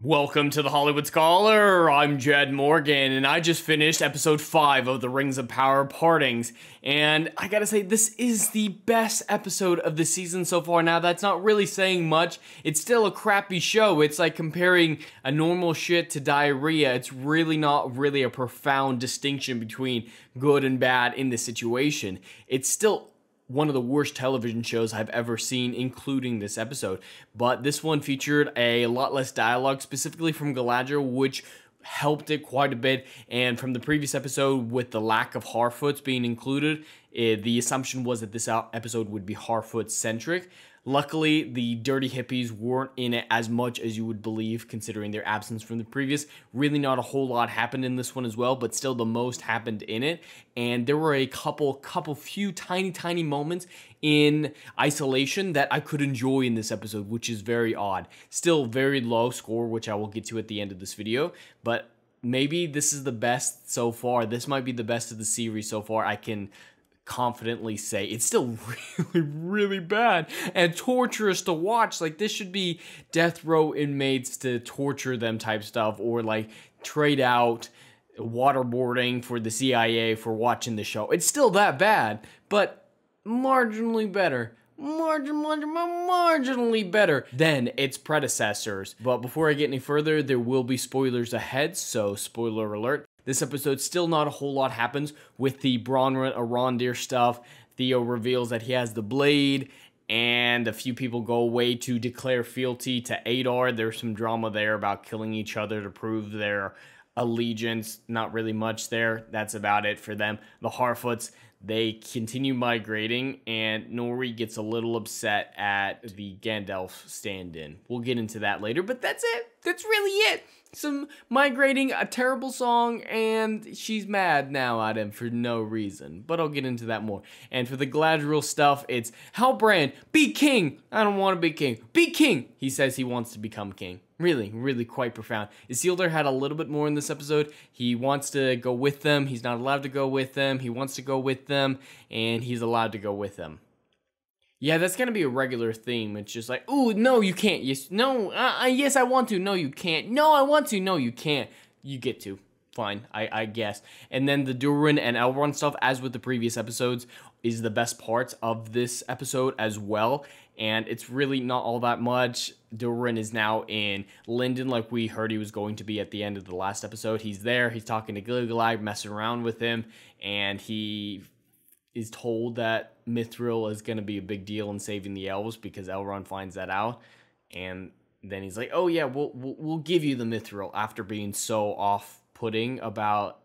Welcome to the Hollywood Scholar. I'm Jed Morgan, and I just finished episode 5 of the Rings of Power Partings. And I gotta say, this is the best episode of the season so far. Now, that's not really saying much. It's still a crappy show. It's like comparing a normal shit to diarrhea. It's really not really a profound distinction between good and bad in this situation. It's still one of the worst television shows I've ever seen, including this episode. But this one featured a lot less dialogue, specifically from Galadriel, which helped it quite a bit. And from the previous episode, with the lack of Harfoots being included, the assumption was that this episode would be Harfoot-centric. Luckily, the dirty hippies weren't in it as much as you would believe, considering their absence from the previous. Really not a whole lot happened in this one as well, but still the most happened in it. And there were a few tiny moments in isolation that I could enjoy in this episode, which is very odd. Still very low score, which I will get to at the end of this video, but maybe this is the best so far. This might be the best of the series so far. I can confidently say it's still really bad and torturous to watch. Like, this should be death row inmates to torture them type stuff, or like trade out waterboarding for the CIA for watching the show. It's still that bad, but marginally better. Marginally better than its predecessors. But before I get any further, there will be spoilers ahead, so spoiler alert. This episode, still not a whole lot happens with the Bronwyn Arondir stuff. Theo reveals that he has the blade, and a few people go away to declare fealty to Eitr. There's some drama there about killing each other to prove their allegiance. Not really much there. That's about it for them. The Harfoots, they continue migrating, and Nori gets a little upset at the Gandalf stand-in. We'll get into that later, but that's it. That's really it. Some migrating, a terrible song, and she's mad now at him for no reason. But I'll get into that more. And for the Galadriel stuff, it's Halbrand, be king! I don't want to be king. Be king! He says he wants to become king. Really quite profound. Isildur had a little bit more in this episode. He wants to go with them. He's not allowed to go with them. He wants to go with them, and he's allowed to go with them. Yeah, that's gonna be a regular theme. It's just like, ooh, no, you can't. Yes, no, yes, I want to. No, you can't. No, I want to. No, you can't. You get to. Fine, I guess. And then the Durin and Elrond stuff, as with the previous episodes, is the best parts of this episode as well. And it's really not all that much. Durin is now in Lindon, like we heard he was going to be at the end of the last episode. He's there. He's talking to Gilgalad, messing around with him, and he is told that Mithril is going to be a big deal in saving the elves because Elrond finds that out. And then he's like, oh yeah, we'll give you the Mithril, after being so off-putting about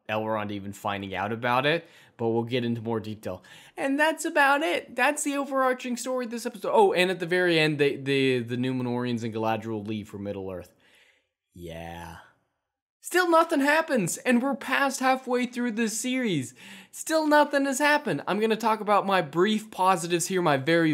Elrond even finding out about it. But we'll get into more detail. And that's about it. That's the overarching story of this episode. Oh, and at the very end, the Númenóreans and Galadriel leave for Middle-earth. Yeah. Still nothing happens, and we're past halfway through this series. Still nothing has happened. I'm going to talk about my brief positives here, my very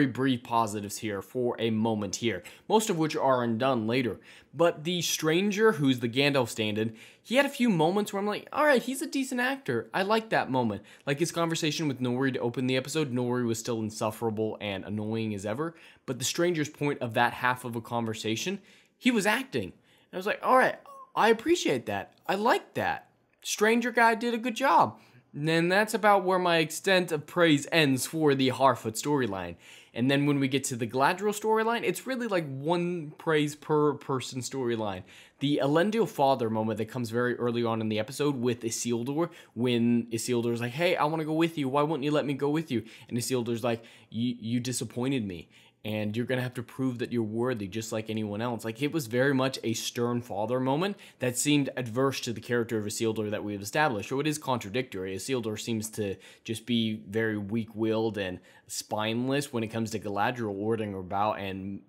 brief positives here for a moment here, most of which are undone later. But the stranger, who's the Gandalf stand-in, he had a few moments where I'm like, alright, he's a decent actor. I like that moment. Like his conversation with Nori to open the episode. Nori was still insufferable and annoying as ever, but the stranger's point of that half of a conversation, he was acting. And I was like, alright, I appreciate that. I like that. Stranger guy did a good job. And that's about where my extent of praise ends for the Harfoot storyline. And then when we get to the Galadriel storyline, it's really like one praise per person storyline. The Elendil father moment that comes very early on in the episode with Isildur, when Isildur's like, hey, I want to go with you. Why won't you let me go with you? And Isildur's like, you disappointed me, and you're going to have to prove that you're worthy just like anyone else. Like, it was very much a stern father moment that seemed adverse to the character of Isildur that we've established. So it is contradictory. Isildur seems to just be very weak-willed and spineless when it comes to Galadriel ordering about, and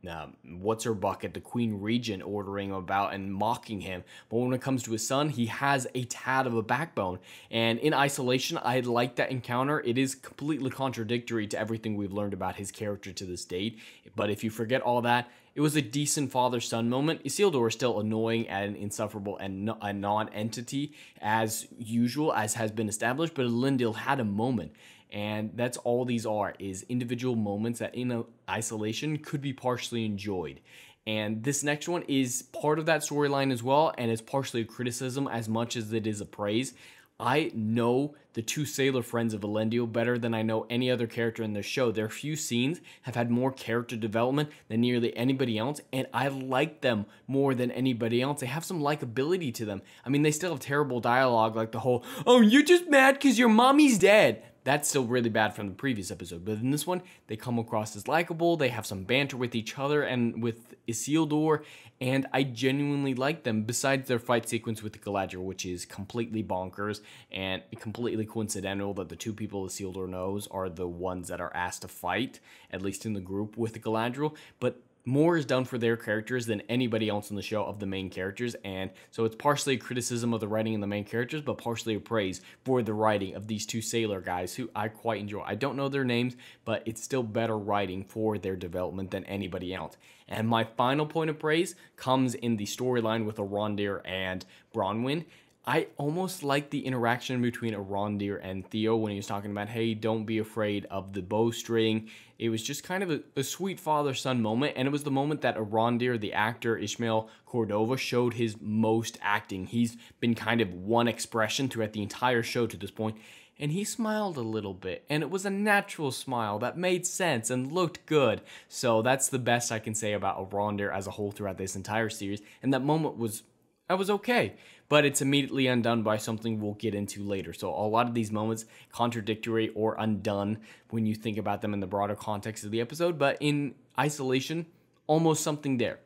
what's-her-bucket, the Queen Regent, ordering about and mocking him. But when it comes to his son, he has a tad of a backbone. And in isolation, I like that encounter. It is completely contradictory to everything we've learned about his character to this date. But if you forget all that, it was a decent father-son moment. Isildur is still annoying and insufferable and a non-entity as usual, as has been established, but Elendil had a moment. And that's all these are, is individual moments that in isolation could be partially enjoyed. And this next one is part of that storyline as well, and it's partially a criticism as much as it is a praise. I know the two sailor friends of Elendio better than I know any other character in the show. Their few scenes have had more character development than nearly anybody else, and I like them more than anybody else. They have some likability to them. I mean, they still have terrible dialogue, like the whole, "Oh, you're just mad because your mommy's dead." That's still really bad from the previous episode, but in this one, they come across as likable, they have some banter with each other and with Isildur, and I genuinely like them, besides their fight sequence with the Galadriel, which is completely bonkers and completely coincidental that the two people Isildur knows are the ones that are asked to fight, at least in the group with the Galadriel, but more is done for their characters than anybody else in the show of the main characters, and so it's partially a criticism of the writing in the main characters, but partially a praise for the writing of these two sailor guys who I quite enjoy. I don't know their names, but it's still better writing for their development than anybody else. And my final point of praise comes in the storyline with Arondir and Bronwyn. I almost like the interaction between Arondir and Theo when he was talking about, hey, don't be afraid of the bowstring. It was just kind of a sweet father-son moment, and it was the moment that Arondir, the actor Ishmael Cordova, showed his most acting. He's been kind of one expression throughout the entire show to this point, and he smiled a little bit, and it was a natural smile that made sense and looked good. So that's the best I can say about Arondir as a whole throughout this entire series, and that moment was okay, but it's immediately undone by something we'll get into later. So a lot of these moments contradictory or undone when you think about them in the broader context of the episode, but in isolation, almost something there.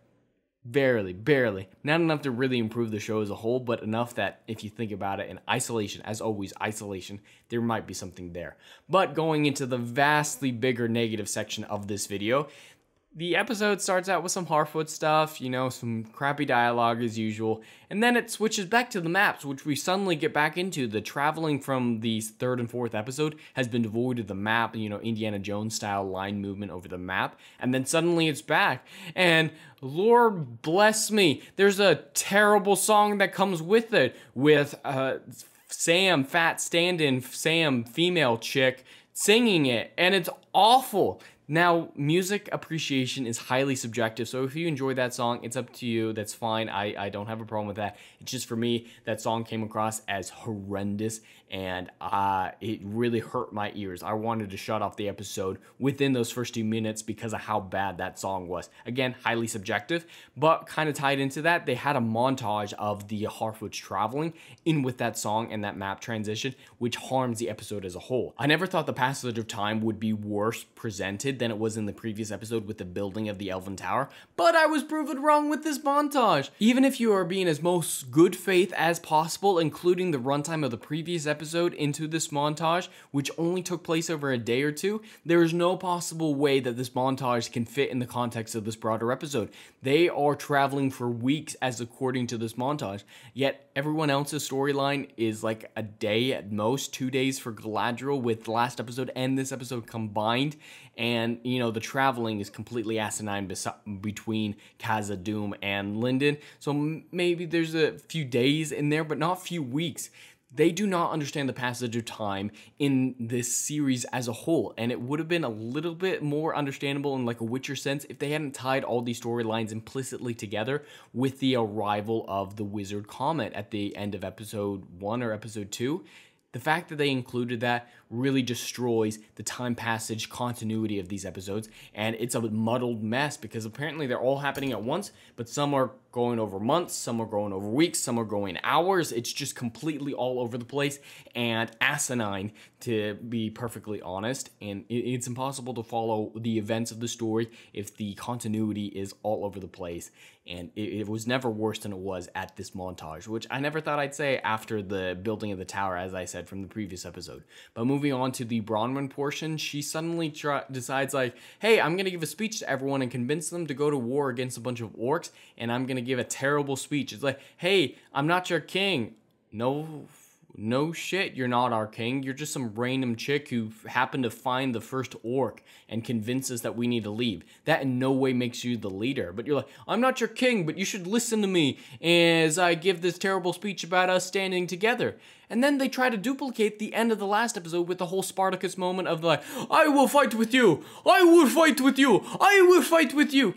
Barely. Not enough to really improve the show as a whole, but enough that if you think about it in isolation, as always, isolation, there might be something there. But going into the vastly bigger negative section of this video, the episode starts out with some Harfoot stuff, you know, some crappy dialogue as usual, and then it switches back to the maps, which we suddenly get back into. The traveling from the third and fourth episode has been devoid of the map, you know, Indiana Jones style line movement over the map, and then suddenly it's back, and Lord bless me, there's a terrible song that comes with it, with Sam, fat stand-in, Sam, female chick, singing it, and it's awful. Now, music appreciation is highly subjective, so if you enjoy that song, it's up to you. That's fine. I don't have a problem with that. It's just for me, that song came across as horrendous, and it really hurt my ears. I wanted to shut off the episode within those first 2 minutes because of how bad that song was. Again, highly subjective, but kind of tied into that, they had a montage of the Harfoots traveling in with that song and that map transition, which harms the episode as a whole. I never thought the passage of time would be worse presented than it was in the previous episode with the building of the Elven Tower, but I was proven wrong with this montage. Even if you are being as most good faith as possible, including the runtime of the previous episode into this montage, which only took place over a day or two, there is no possible way that this montage can fit in the context of this broader episode. They are traveling for weeks as according to this montage, yet everyone else's storyline is like a day at most, 2 days for Galadriel with the last episode and this episode combined, and, you know, the traveling is completely asinine between Khazad-dûm and Lindon, so maybe there's a few days in there, but not few weeks. They do not understand the passage of time in this series as a whole, and it would have been a little bit more understandable in like a Witcher sense if they hadn't tied all these storylines implicitly together with the arrival of the wizard Comet at the end of episode 1 or episode 2. The fact that they included that really destroys the time passage continuity of these episodes, and it's a muddled mess because apparently they're all happening at once, but some are going over months, some are going over weeks, some are going hours. It's just completely all over the place and asinine, to be perfectly honest, and it's impossible to follow the events of the story if the continuity is all over the place, and it was never worse than it was at this montage, which I never thought I'd say after the building of the tower, as I said from the previous episode. But moving on to the Bronwyn portion, she suddenly decides like, hey, I'm gonna give a speech to everyone and convince them to go to war against a bunch of orcs, and I'm gonna give a terrible speech. It's like, hey, I'm not your king. No shit, you're not our king. You're just some random chick who happened to find the first orc and convince us that we need to leave. That in no way makes you the leader. But you're like, I'm not your king, but you should listen to me as I give this terrible speech about us standing together. And then they try to duplicate the end of the last episode with the whole Spartacus moment of like, I will fight with you. I will fight with you. I will fight with you.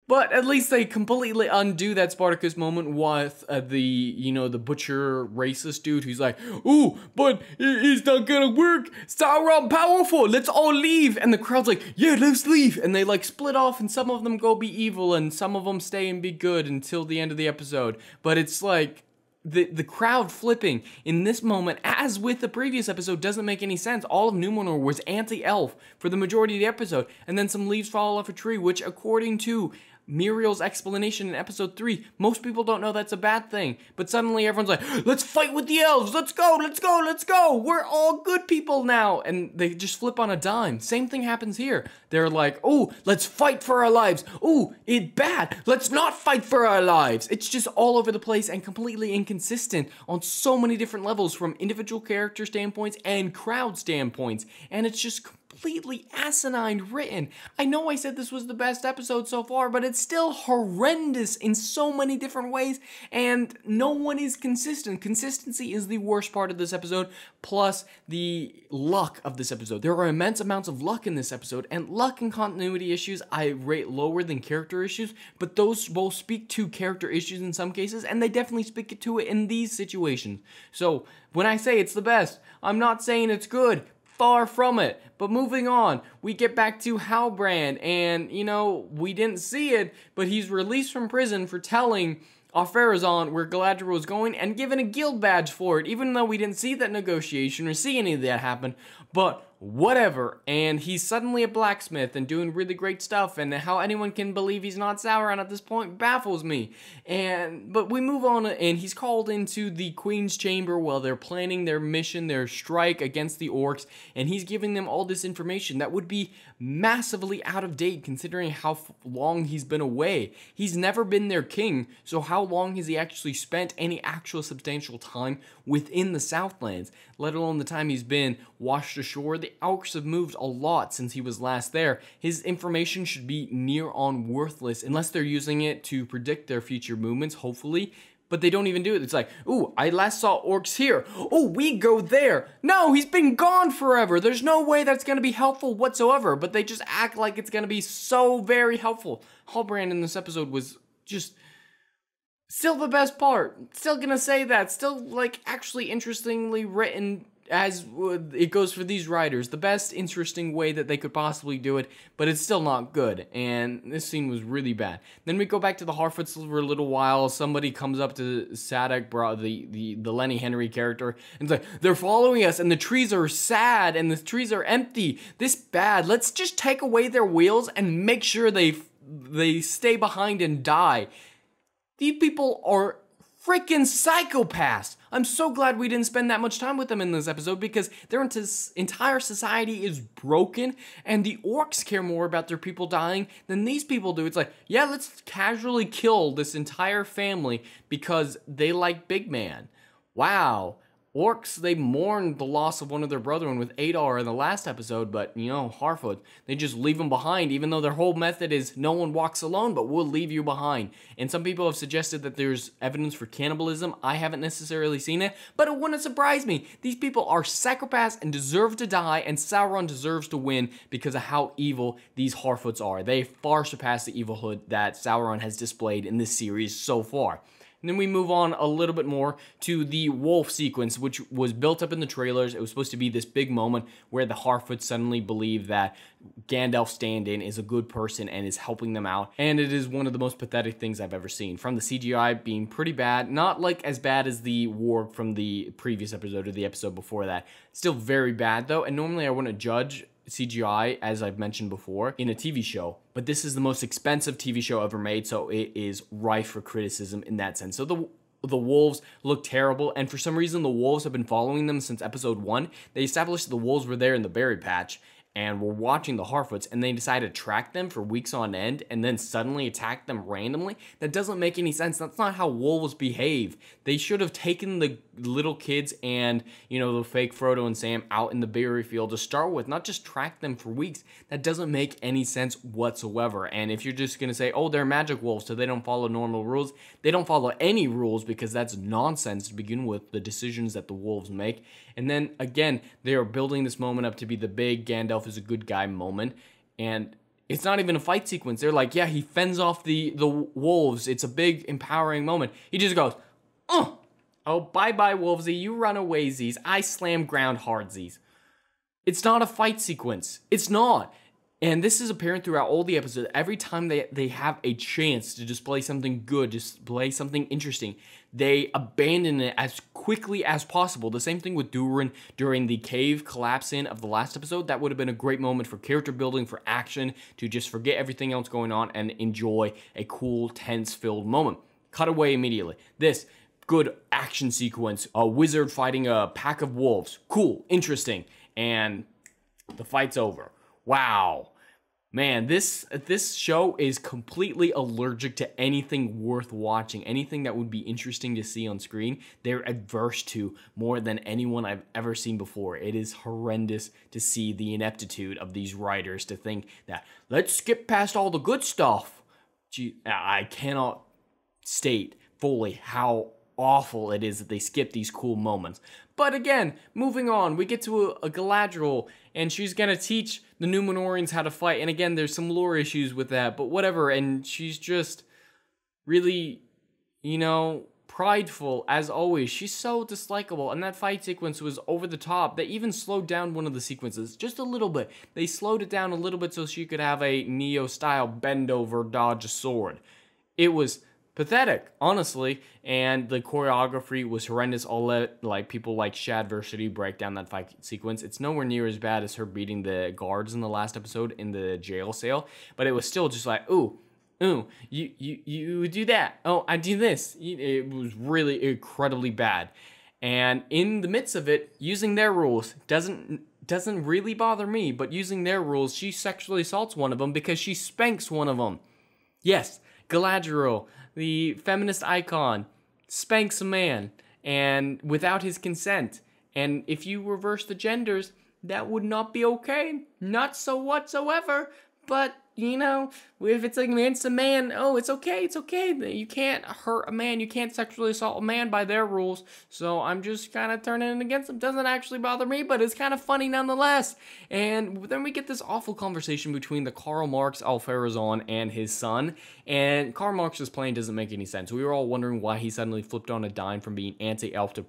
But at least they completely undo that Spartacus moment with the butcher racist dude who's like, "Ooh, but it's not gonna work. Sauron powerful. Let's all leave." And the crowd's like, "Yeah, let's leave." And they like split off, and some of them go be evil, and some of them stay and be good until the end of the episode. But it's like, the crowd flipping in this moment, as with the previous episode, doesn't make any sense. All of Numenor was anti-elf for the majority of the episode, and then some leaves fall off a tree, which according to Muriel's explanation in episode 3, most people don't know that's a bad thing. But suddenly everyone's like, "Let's fight with the elves, let's go, let's go, let's go, we're all good people now." And they just flip on a dime. Same thing happens here. They're like, "Oh, let's fight for our lives. Oh, it's bad, let's not fight for our lives." It's just all over the place and completely inconsistent on so many different levels, from individual character standpoints and crowd standpoints. And it's just completely asinine written. I know I said this was the best episode so far, but it's still horrendous in so many different ways, and no one is consistent. Consistency is the worst part of this episode, plus the luck of this episode. There are immense amounts of luck in this episode, and luck and continuity issues I rate lower than character issues, but those both speak to character issues in some cases, and they definitely speak to it in these situations. So when I say it's the best, I'm not saying it's good. Far from it. But moving on, we get back to Halbrand, and, we didn't see it, but he's released from prison for telling Ar-Pharazôn where Galadriel was going and given a guild badge for it, even though we didn't see that negotiation or see any of that happen. But whatever, and he's suddenly a blacksmith and doing really great stuff, and how anyone can believe he's not Sauron at this point baffles me. But we move on, and he's called into the Queen's chamber while they're planning their mission, their strike against the orcs, and he's giving them all this information that would be massively out of date considering how long he's been away. He's never been their king, so how long has he actually spent any actual substantial time within the Southlands, let alone the time he's been washed ashore? The orcs have moved a lot since he was last there. His information should be near on worthless unless they're using it to predict their future movements, hopefully. But they don't even do it. It's like, "Ooh, I last saw orcs here. Oh, we go there." No, he's been gone forever. There's no way that's going to be helpful whatsoever, but they just act like it's going to be so very helpful. Halbrand in this episode was just still the best part. Still gonna say that. Still, like, actually interestingly written, as it goes for these writers. The best interesting way that they could possibly do it, but it's still not good. And this scene was really bad. Then we go back to the Harfoots for a little while. Somebody comes up to Sadek, the Lenny Henry character, and it's like, "They're following us, and the trees are sad, and the trees are empty. This bad. Let's just take away their wheels and make sure they stay behind and die." These people are freaking psychopaths. I'm so glad we didn't spend that much time with them in this episode, because their entire society is broken, and the orcs care more about their people dying than these people do. It's like, yeah, let's casually kill this entire family because they like Big Man. Wow. Orcs, they mourned the loss of one of their brethren with Eitr in the last episode, but, Harfoot, they just leave them behind, even though their whole method is no one walks alone, but we'll leave you behind. And some people have suggested that there's evidence for cannibalism. I haven't necessarily seen it, but it wouldn't surprise me. These people are psychopaths and deserve to die, and Sauron deserves to win because of how evil these Harfoots are. They far surpass the evilhood that Sauron has displayed in this series so far. And then we move on a little bit more to the wolf sequence, which was built up in the trailers. It was supposed to be this big moment where the Harfoots suddenly believe that Gandalf stand-in is a good person and is helping them out. And it is one of the most pathetic things I've ever seen. From the CGI being pretty bad, not like as bad as the warg from the previous episode or the episode before that. Still very bad though, and normally I wouldn't judge CGI, as I've mentioned before, in a TV show. But this is the most expensive TV show ever made, so it is rife for criticism in that sense. So the wolves look terrible, and for some reason the wolves have been following them since episode 1. They established the wolves were there in the berry patch, and were watching the Harfoots, and they decided to track them for weeks on end, and then suddenly attack them randomly. That doesn't make any sense. That's not how wolves behave. They should have taken the little kids and, the fake Frodo and Sam out in the berry field to start with, not just track them for weeks. That doesn't make any sense whatsoever. And if you're just gonna say, oh, they're magic wolves, so they don't follow normal rules, they don't follow any rules, because that's nonsense to begin with, the decisions that the wolves make. And then, again, they are building this moment up to be the big Gandalf is a good guy moment, and It's not even a fight sequence. They're like, yeah, he fends off the wolves. It's a big, empowering moment. He just goes, oh, bye-bye, wolvesy. You run away, Z's. I slam ground hard, Z's. It's not a fight sequence. It's not. And this is apparent throughout all the episodes. Every time they have a chance to display something good, display something interesting, they abandon it as quickly as possible. The same thing with Durin during the cave collapse-in of the last episode. That would have been a great moment for character building, for action, to just forget everything else going on and enjoy a cool, tense-filled moment. Cut away immediately. This, good action sequence, a wizard fighting a pack of wolves. Cool, interesting, and the fight's over. Wow. Man, this show is completely allergic to anything worth watching, anything that would be interesting to see on screen. They're adverse to more than anyone I've ever seen before. It is horrendous to see the ineptitude of these writers to think that, let's skip past all the good stuff. Gee, I cannot state fully how awful it is that they skip these cool moments. But again, moving on, we get to a Galadriel, and she's gonna teach the Númenóreans how to fight. And again, there's some lore issues with that, but whatever. And she's just really, prideful as always. She's so dislikable, and that fight sequence was over the top. They even slowed down one of the sequences just a little bit. They slowed it down a little bit so she could have a Neo-style bend over, dodge a sword. It was pathetic, honestly, and the choreography was horrendous. I'll let people like Shadversity break down that fight sequence. It's nowhere near as bad as her beating the guards in the last episode in the jail cell, but it was still just like, ooh, you do that. Oh, I do this. It was really incredibly bad. And in the midst of it, using their rules doesn't really bother me, but using their rules, she sexually assaults one of them because she spanks one of them. Yes, Galadriel, the feminist icon, spanks a man, and without his consent. And if you reverse the genders, that would not be okay. Not so whatsoever. But, if it's against a man, oh, it's okay, it's okay. You can't hurt a man, you can't sexually assault a man by their rules. So I'm just kind of turning it against them. Doesn't actually bother me, but it's kind of funny nonetheless. And then we get this awful conversation between the Karl Marx Alfarazon and his son. And Karl Marx's plan doesn't make any sense. We were all wondering why he suddenly flipped on a dime from being anti-elf to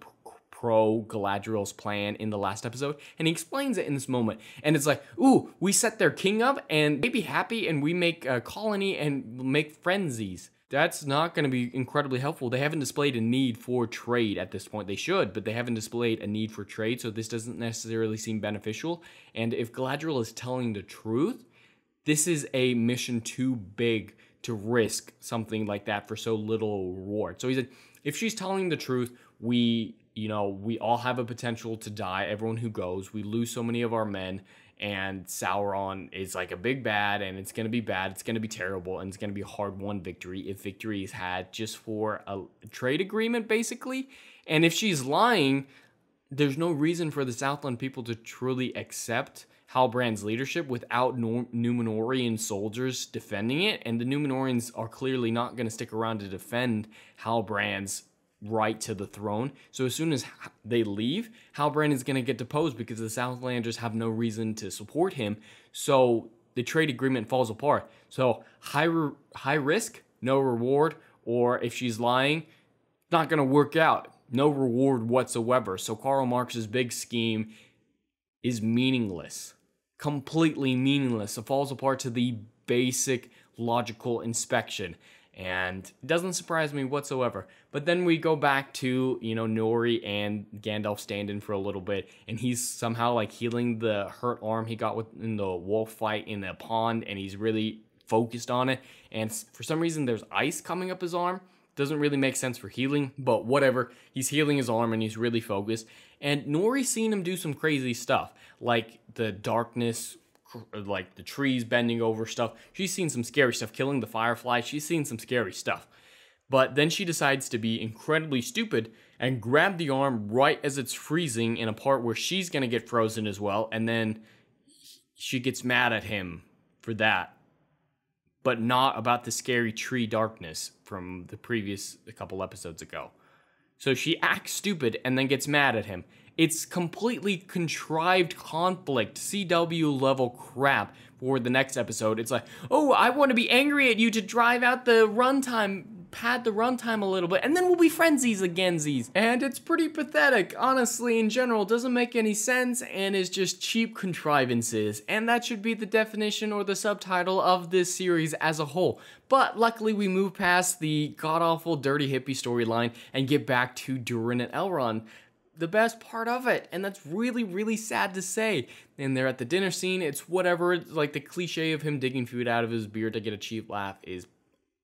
pro Galadriel's plan in the last episode, and he explains it in this moment. And it's like, ooh, we set their king up, and they be happy, and we make a colony and make frenzies. That's not going to be incredibly helpful. They haven't displayed a need for trade at this point. They should, but they haven't displayed a need for trade, so this doesn't necessarily seem beneficial. And if Galadriel is telling the truth, this is a mission too big to risk something like that for so little reward. So he said, if she's telling the truth, we all have a potential to die, everyone who goes. We lose so many of our men, and Sauron is like a big bad, and it's going to be bad, it's going to be terrible, and it's going to be a hard-won victory if victory is had just for a trade agreement, basically. And if she's lying, there's no reason for the Southland people to truly accept Halbrand's leadership without Númenórean soldiers defending it, and the Númenóreans are clearly not going to stick around to defend Halbrand's right to the throne. So as soon as they leave, Halbrand is going to get deposed because the Southlanders have no reason to support him. So the trade agreement falls apart. So high risk, no reward, or if she's lying, not going to work out. No reward whatsoever. So Karl Marx's big scheme is meaningless. Completely meaningless. It falls apart to the basic logical inspection. And it doesn't surprise me whatsoever. But then we go back to, Nori and Gandalf stand-in for a little bit, and he's somehow like healing the hurt arm he got in the wolf fight in the pond, and he's really focused on it. And for some reason, there's ice coming up his arm. Doesn't really make sense for healing, but whatever. He's healing his arm, and he's really focused. And Nori's seen him do some crazy stuff, like the darkness, like the trees bending over stuff. She's seen some scary stuff, killing the firefly. She's seen some scary stuff. But then she decides to be incredibly stupid and grab the arm right as it's freezing in a part where she's going to get frozen as well. And then she gets mad at him for that, but not about the scary tree darkness from the previous couple episodes ago. So she acts stupid and then gets mad at him. It's completely contrived conflict, CW level crap for the next episode. It's like, oh, I want to be angry at you to drive out the runtime, pad the runtime a little bit, and then we'll be friendsies againsies. And it's pretty pathetic, honestly, in general. Doesn't make any sense and is just cheap contrivances. And that should be the definition or the subtitle of this series as a whole. But luckily we move past the god-awful dirty hippie storyline and get back to Durin and Elrond, the best part of it, and that's really, really sad to say. And they're at the dinner scene, it's whatever, it's like the cliche of him digging food out of his beard to get a cheap laugh is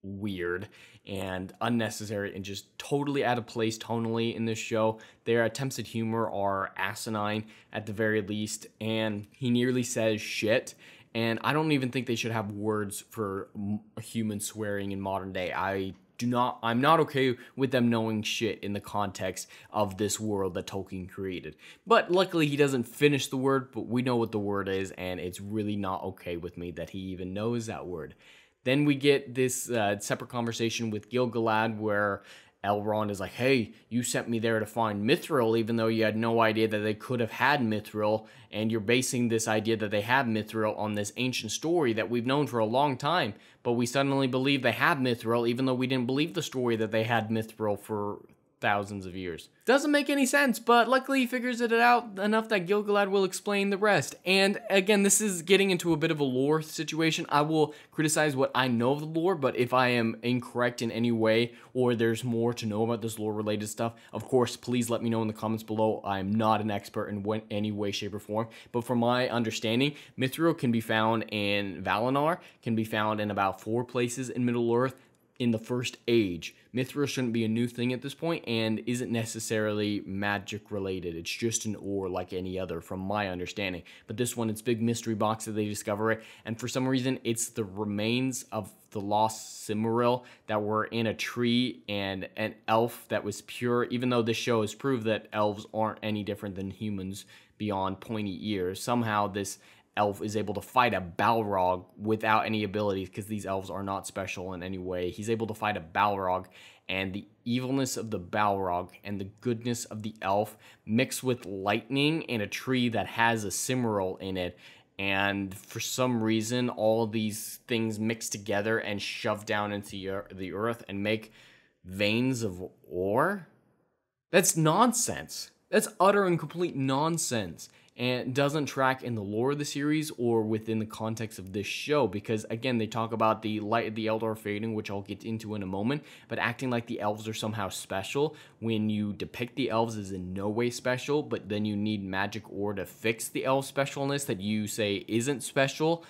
weird and unnecessary and just totally out of place tonally in this show. Their attempts at humor are asinine at the very least, and he nearly says shit. And I don't even think they should have words for human swearing in modern day. I'm not okay with them knowing shit in the context of this world that Tolkien created. But luckily he doesn't finish the word, but we know what the word is, and it's really not okay with me that he even knows that word. Then we get this separate conversation with Gil-galad where Elrond is like, hey, you sent me there to find Mithril, even though you had no idea that they could have had Mithril, and you're basing this idea that they have Mithril on this ancient story that we've known for a long time, but we suddenly believe they have Mithril, even though we didn't believe the story that they had Mithril for thousands of years. Doesn't make any sense, but luckily he figures it out enough that Gil-galad will explain the rest. And again, this is getting into a bit of a lore situation. I will criticize what I know of the lore, but if I am incorrect in any way, or there's more to know about this lore related stuff, of course, please let me know in the comments below. I'm not an expert in any way, shape, or form, but from my understanding, Mithril can be found in Valinor, can be found in about 4 places in Middle-earth, in the First Age. Mithril shouldn't be a new thing at this point and isn't necessarily magic related. It's just an ore like any other from my understanding. But this one, it's big mystery box that they discover it, and for some reason it's the remains of the lost Silmaril that were in a tree and an elf that was pure, even though this show has proved that elves aren't any different than humans beyond pointy ears. Somehow this elf is able to fight a Balrog without any abilities, because these elves are not special in any way. He's able to fight a Balrog, and the evilness of the Balrog and the goodness of the elf mixed with lightning in a tree that has a Silmaril in it, and for some reason all these things mix together and shove down into the earth and make veins of ore? That's nonsense. That's utter and complete nonsense, and doesn't track in the lore of the series or within the context of this show, because again, they talk about the light of the Eldar fading, which I'll get into in a moment, but acting like the elves are somehow special when you depict the elves as in no way special, but then you need magic ore to fix the elf specialness that you say isn't special.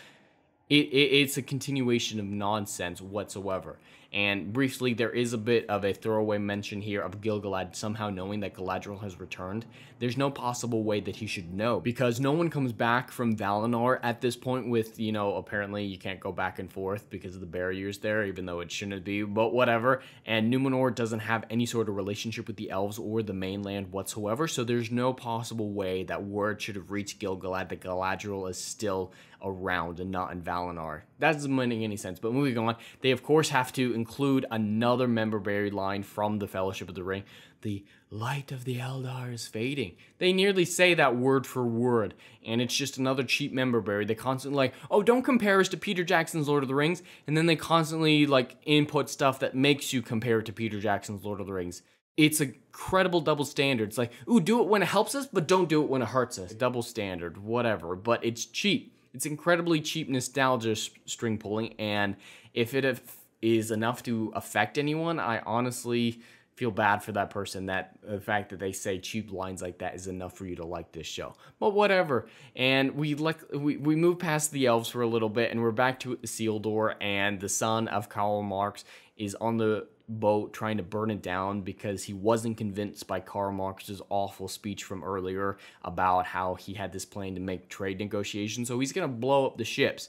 It's a continuation of nonsense whatsoever. And briefly, there is a bit of a throwaway mention here of Gil-galad somehow knowing that Galadriel has returned. There's no possible way that he should know, because no one comes back from Valinor at this point with, you know, apparently you can't go back and forth because of the barriers there, even though it shouldn't be, but whatever. And Numenor doesn't have any sort of relationship with the elves or the mainland whatsoever, so there's no possible way that word should have reached Gil-galad that Galadriel is still around and not in Valinor. That doesn't make any sense. But moving on, they of course have to include another member buried line from the Fellowship of the Ring. The light of the Eldar is fading. They nearly say that word for word, and it's just another cheap member buried. They constantly like, oh, don't compare us to Peter Jackson's Lord of the Rings, and then they constantly like input stuff that makes you compare it to Peter Jackson's Lord of the Rings. It's a credible double standard. It's like, ooh, do it when it helps us, but don't do it when it hurts us. Double standard, whatever, but it's cheap. It's incredibly cheap nostalgia string pulling, and if it is enough to affect anyone, I honestly feel bad for that person, that the fact that they say cheap lines like that is enough for you to like this show. But whatever. And we move past the elves for a little bit, and we're back to Isildur, and the son of Karl Marx is on the boat trying to burn it down because he wasn't convinced by Karl Marx's awful speech from earlier about how he had this plan to make trade negotiations, so he's gonna blow up the ships.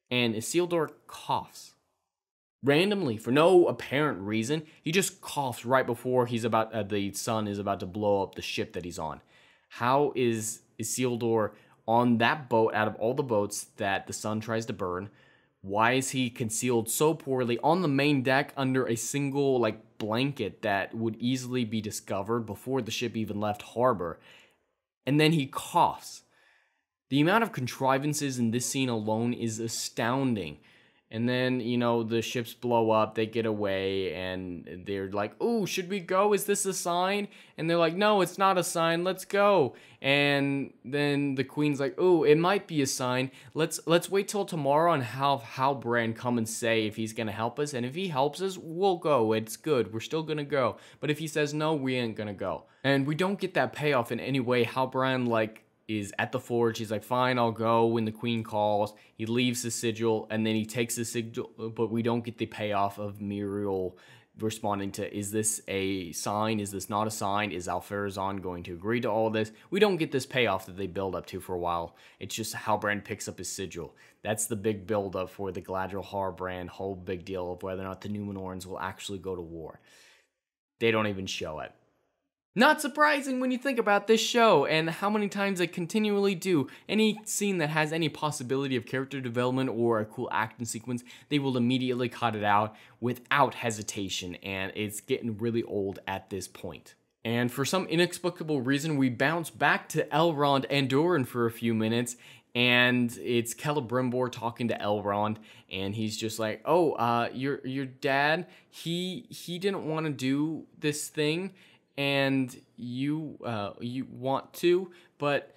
And Isildur coughs randomly for no apparent reason. He just coughs right before he's about the sun is about to blow up the ship that he's on. How is Isildur on that boat out of all the boats that the sun tries to burn? Why is he concealed so poorly on the main deck under a single, like, blanket that would easily be discovered before the ship even left harbor. And then he coughs. The amount of contrivances in this scene alone is astounding. And then, you know, the ships blow up, they get away, and they're like, "Ooh, should we go? Is this a sign?" And they're like, "No, it's not a sign, let's go." And then the queen's like, "Ooh, it might be a sign. Let's wait till tomorrow and have Halbrand come and say if he's gonna help us. And if he helps us, we'll go. It's good, we're still gonna go. But if he says no, we ain't gonna go." And we don't get that payoff in any way. Halbrand, like, is at the forge. He's like, "Fine, I'll go when the queen calls." He leaves the sigil, and then he takes the sigil, but we don't get the payoff of Muriel responding to, is this a sign? Is this not a sign? Is Alfarazon going to agree to all this? We don't get this payoff that they build up to for a while. It's just Halbrand picks up his sigil. That's the big build up for the Galadriel Halbrand whole big deal of whether or not the Numenorians will actually go to war. They don't even show it. Not surprising when you think about this show and how many times they continually do. Any scene that has any possibility of character development or a cool action sequence, they will immediately cut it out without hesitation, and it's getting really old at this point. And for some inexplicable reason, we bounce back to Elrond and Durin for a few minutes, and it's Celebrimbor talking to Elrond, and he's just like, "Oh, your dad, he didn't want to do this thing, and you want to, but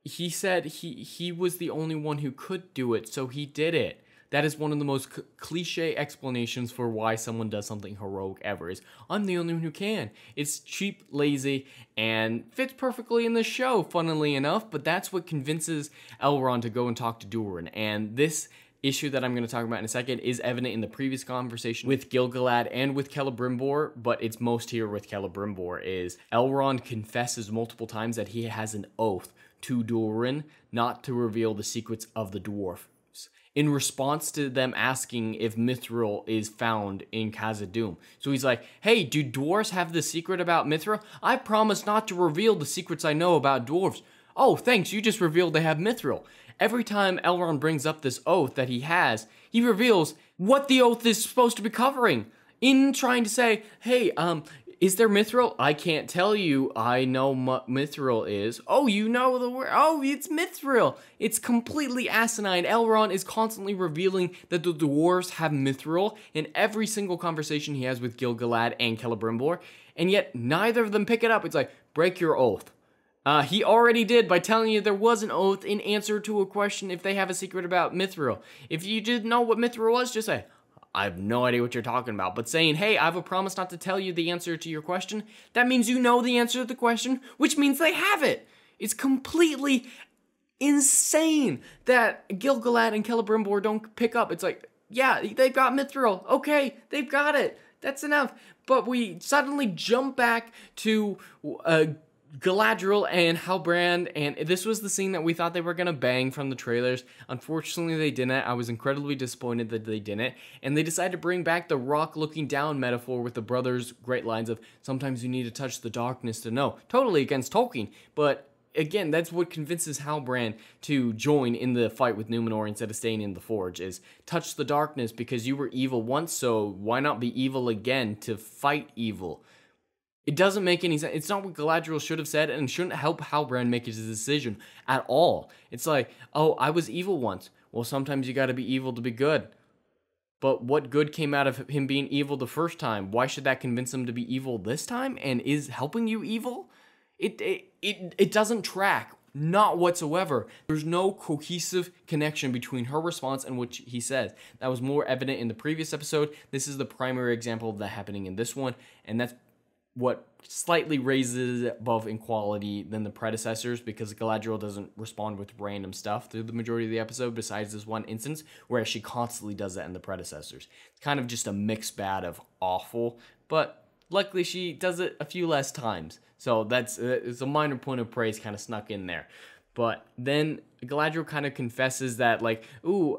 he said he was the only one who could do it, so he did it." That is one of the most cliche explanations for why someone does something heroic ever, is, "I'm the only one who can." It's cheap, lazy, and fits perfectly in the show, funnily enough, but that's what convinces Elrond to go and talk to Durin. And this issue that I'm going to talk about in a second is evident in the previous conversation with Gil-galad and with Celebrimbor, but it's most here with Celebrimbor, is Elrond confesses multiple times that he has an oath to Durin not to reveal the secrets of the dwarves, in response to them asking if Mithril is found in Khazad-dûm. So he's like, "Hey, do dwarves have the secret about Mithril? I promise not to reveal the secrets I know about dwarves." "Oh, thanks, you just revealed they have Mithril." Every time Elrond brings up this oath that he has, he reveals what the oath is supposed to be covering. In trying to say, "Hey, is there Mithril? I can't tell you. I know what Mithril is." "Oh, you know the word. Oh, it's Mithril." It's completely asinine. Elrond is constantly revealing that the dwarves have Mithril in every single conversation he has with Gil-galad and Celebrimbor, and yet neither of them pick it up. It's like, break your oath. He already did by telling you there was an oath in answer to a question if they have a secret about Mithril. If you didn't know what Mithril was, just say, "I have no idea what you're talking about." But saying, "Hey, I have a promise not to tell you the answer to your question," that means you know the answer to the question, which means they have it. It's completely insane that Gil-galad and Celebrimbor don't pick up. It's like, yeah, they've got Mithril. Okay, they've got it. That's enough. But we suddenly jump back to Galadriel and Halbrand, and this was the scene that we thought they were gonna bang from the trailers. Unfortunately, they didn't. I was incredibly disappointed that they didn't, and they decided to bring back the rock looking down metaphor with the brothers' great lines of, "Sometimes you need to touch the darkness to know." Totally against Tolkien, but again, that's what convinces Halbrand to join in the fight with Numenor instead of staying in the Forge, is touch the darkness because you were evil once, so why not be evil again to fight evil? It doesn't make any sense. It's not what Galadriel should have said, and shouldn't help Halbrand make his decision at all. It's like, "Oh, I was evil once." Well, sometimes you gotta be evil to be good. But what good came out of him being evil the first time? Why should that convince him to be evil this time? And is helping you evil? It doesn't track. Not whatsoever. There's no cohesive connection between her response and what he says. That was more evident in the previous episode. This is the primary example of that happening in this one, and that's what slightly raises it above in quality than the predecessors, because Galadriel doesn't respond with random stuff through the majority of the episode besides this one instance, whereas she constantly does that in the predecessors. It's kind of just a mixed bag of awful, but luckily she does it a few less times. So that's it's a minor point of praise kind of snuck in there. But then Galadriel kind of confesses that, like, "Ooh,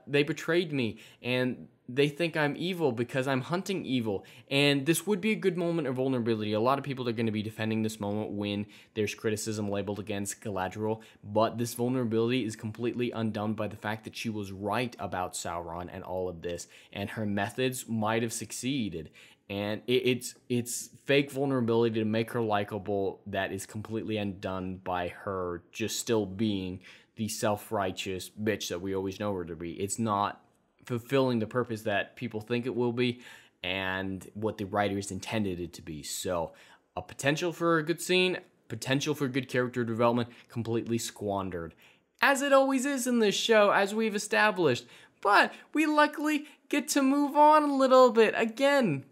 they betrayed me, and they think I'm evil because I'm hunting evil." And this would be a good moment of vulnerability. A lot of people are going to be defending this moment when there's criticism labeled against Galadriel, but this vulnerability is completely undone by the fact that she was right about Sauron and all of this, and her methods might have succeeded. And it's fake vulnerability to make her likable that is completely undone by her just still being the self-righteous bitch that we always know her to be. It's not fulfilling the purpose that people think it will be and what the writers intended it to be. So a potential for a good scene, potential for good character development, completely squandered. As it always is in this show, as we've established. But we luckily get to move on a little bit. Again,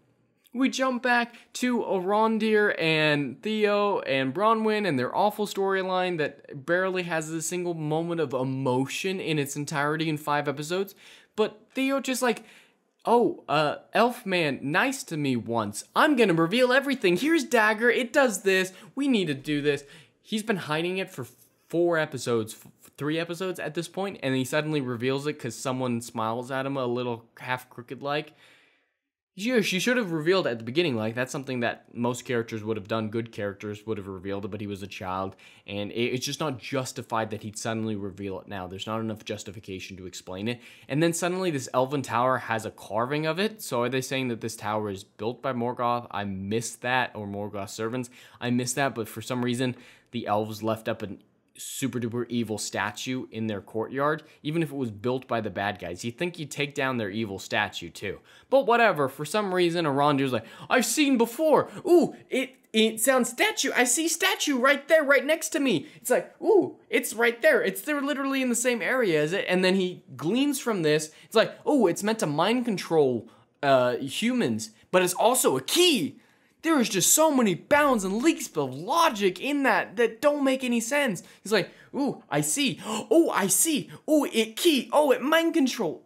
we jump back to Arondir and Theo and Bronwyn and their awful storyline that barely has a single moment of emotion in its entirety in 5 episodes. But Theo just like, oh, elf man, nice to me once. I'm gonna reveal everything. Here's Dagger, it does this. We need to do this. He's been hiding it for 4 episodes, 3 episodes at this point, and he suddenly reveals it because someone smiles at him a little half crooked like. Yeah, she should have revealed at the beginning, like, that's something that most characters would have done, good characters would have revealed it, but he was a child, and it's just not justified that he'd suddenly reveal it now. There's not enough justification to explain it. And then suddenly this elven tower has a carving of it, so are they saying that this tower is built by Morgoth? I missed that, or Morgoth's servants. I missed that, but for some reason, the elves left up an super duper evil statue in their courtyard, even if it was built by the bad guys. You'd think you'd take down their evil statue too. But whatever, for some reason, Arondir's like, I've seen before. Ooh, it sounds statue. I see statue right there, right next to me. It's like, ooh, it's right there. They're literally in the same area as it. And then he gleans from this. It's like, oh, it's meant to mind control humans, but it's also a key. There is just so many bounds and leaps of logic in that don't make any sense. He's like, ooh, I see. Oh, I see. Oh, it key. Oh, it mind control.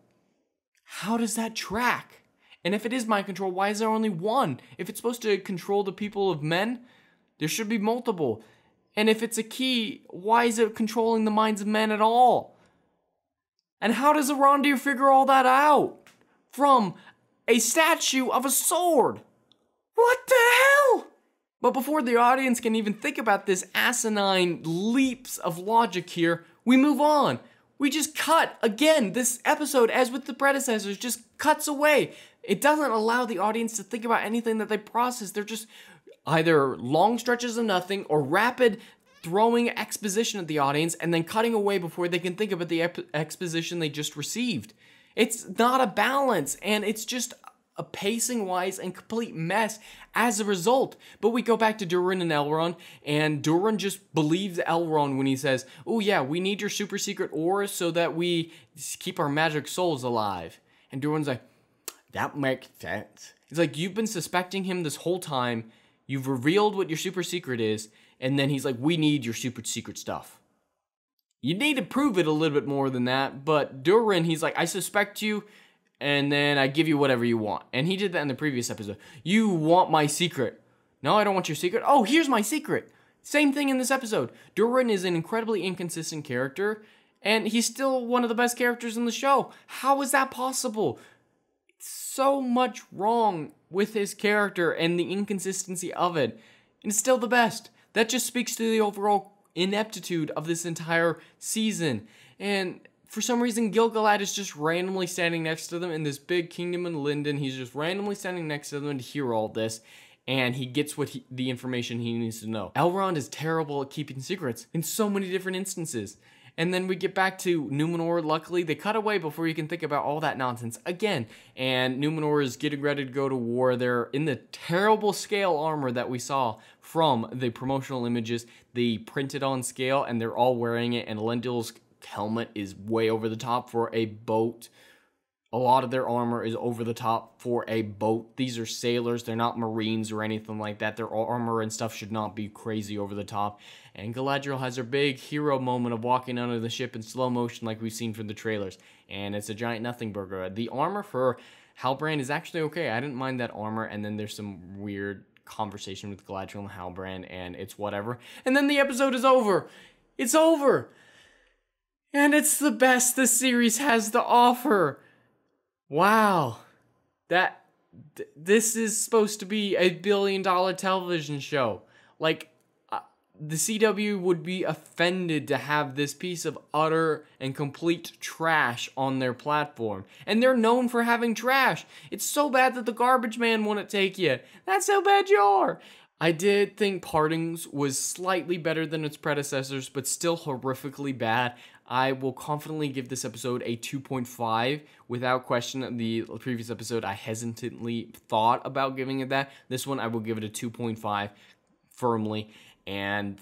How does that track? And if it is mind control, why is there only one? If it's supposed to control the people of men, there should be multiple. And if it's a key, why is it controlling the minds of men at all? And how does Arondir figure all that out? From a statue of a sword. What the hell? But before the audience can even think about this asinine leaps of logic here, we move on. We just cut. Again, this episode, as with the predecessors, just cuts away. It doesn't allow the audience to think about anything that they process. They're just either long stretches of nothing or rapid throwing exposition at the audience and then cutting away before they can think about the exposition they just received. It's not a balance, and it's just a pacing-wise and complete mess as a result. But we go back to Durin and Elrond, and Durin just believes Elrond when he says, oh yeah, we need your super secret ore so that we keep our magic souls alive. And Durin's like, that makes sense. He's like, you've been suspecting him this whole time, you've revealed what your super secret is, and then he's like, we need your super secret stuff. You need to prove it a little bit more than that, but Durin, he's like, I suspect you, and then I give you whatever you want. And he did that in the previous episode. You want my secret. No, I don't want your secret. Oh, here's my secret. Same thing in this episode. Durin is an incredibly inconsistent character, and he's still one of the best characters in the show. How is that possible? So much wrong with his character and the inconsistency of it, and it's still the best. That just speaks to the overall ineptitude of this entire season. And for some reason, Gil-galad is just randomly standing next to them in this big kingdom in Lindon. He's just randomly standing next to them to hear all this, and he gets the information he needs to know. Elrond is terrible at keeping secrets in so many different instances. And then we get back to Numenor. Luckily, they cut away before you can think about all that nonsense again. And Numenor is getting ready to go to war. They're in the terrible scale armor that we saw from the promotional images. They printed on scale, and they're all wearing it, and Elendil's helmet is way over the top for a boat. A lot of their armor is over the top for a boat. These are sailors, they're not marines or anything like that. Their armor and stuff should not be crazy over the top. And Galadriel has her big hero moment of walking under the ship in slow motion like we've seen from the trailers. And it's a giant nothing burger. The armor for Halbrand is actually okay. I didn't mind that armor, and then there's some weird conversation with Galadriel and Halbrand, and it's whatever. And then the episode is over. It's over. And it's the best the series has to offer. Wow. This is supposed to be a $1 billion television show. Like, the CW would be offended to have this piece of utter and complete trash on their platform. And they're known for having trash. It's so bad that the garbage man wouldn't take you. That's how bad you are. I did think Partings was slightly better than its predecessors, but still horrifically bad. I will confidently give this episode a 2.5. Without question, the previous episode, I hesitantly thought about giving it that. This one, I will give it a 2.5 firmly, and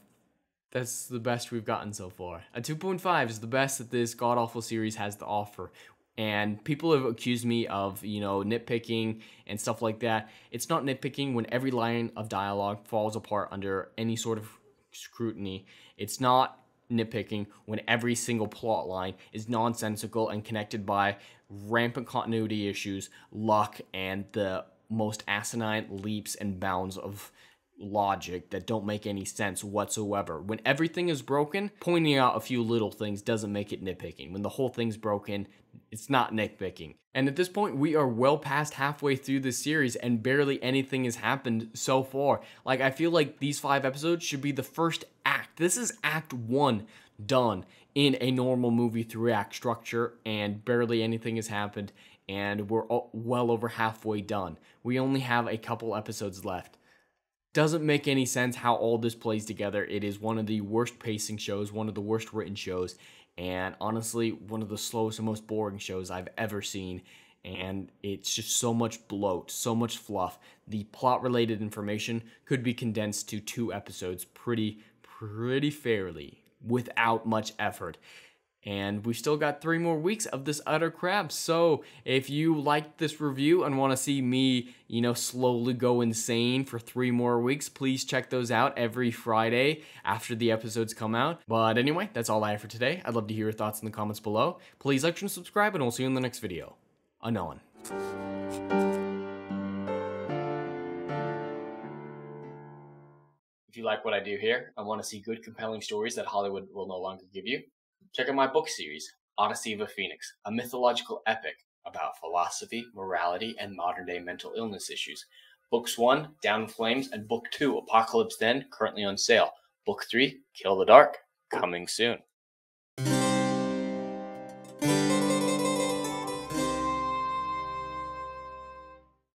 that's the best we've gotten so far. A 2.5 is the best that this god-awful series has to offer. And people have accused me of, nitpicking and stuff like that. It's not nitpicking when every line of dialogue falls apart under any sort of scrutiny. It's not nitpicking when every single plot line is nonsensical and connected by rampant continuity issues, luck, and the most asinine leaps and bounds of logic that don't make any sense whatsoever. When everything is broken, pointing out a few little things doesn't make it nitpicking. When the whole thing's broken, it's not nitpicking. And at this point, we are well past halfway through this series and barely anything has happened so far. Like, I feel like these 5 episodes should be the first act. This is act 1 done in a normal movie 3-act structure, and barely anything has happened, and we're well over halfway done. We only have a couple episodes left. Doesn't make any sense how all this plays together. It is one of the worst pacing shows, one of the worst written shows, and honestly, one of the slowest and most boring shows I've ever seen. And it's just so much bloat, so much fluff. The plot-related information could be condensed to 2 episodes pretty fairly, without much effort. And we've still got 3 more weeks of this utter crap. So if you liked this review and want to see me, slowly go insane for 3 more weeks, please check those out every Friday after the episodes come out. But anyway, that's all I have for today. I'd love to hear your thoughts in the comments below. Please like and subscribe, and we'll see you in the next video. Unknown. If you like what I do here and want to see good, compelling stories that Hollywood will no longer give you, check out my book series, Odyssey of a Phoenix, a mythological epic about philosophy, morality, and modern-day mental illness issues. Books 1, Down in Flames, and Book 2, Apocalypse Then, currently on sale. Book 3, Kill the Dark, coming soon.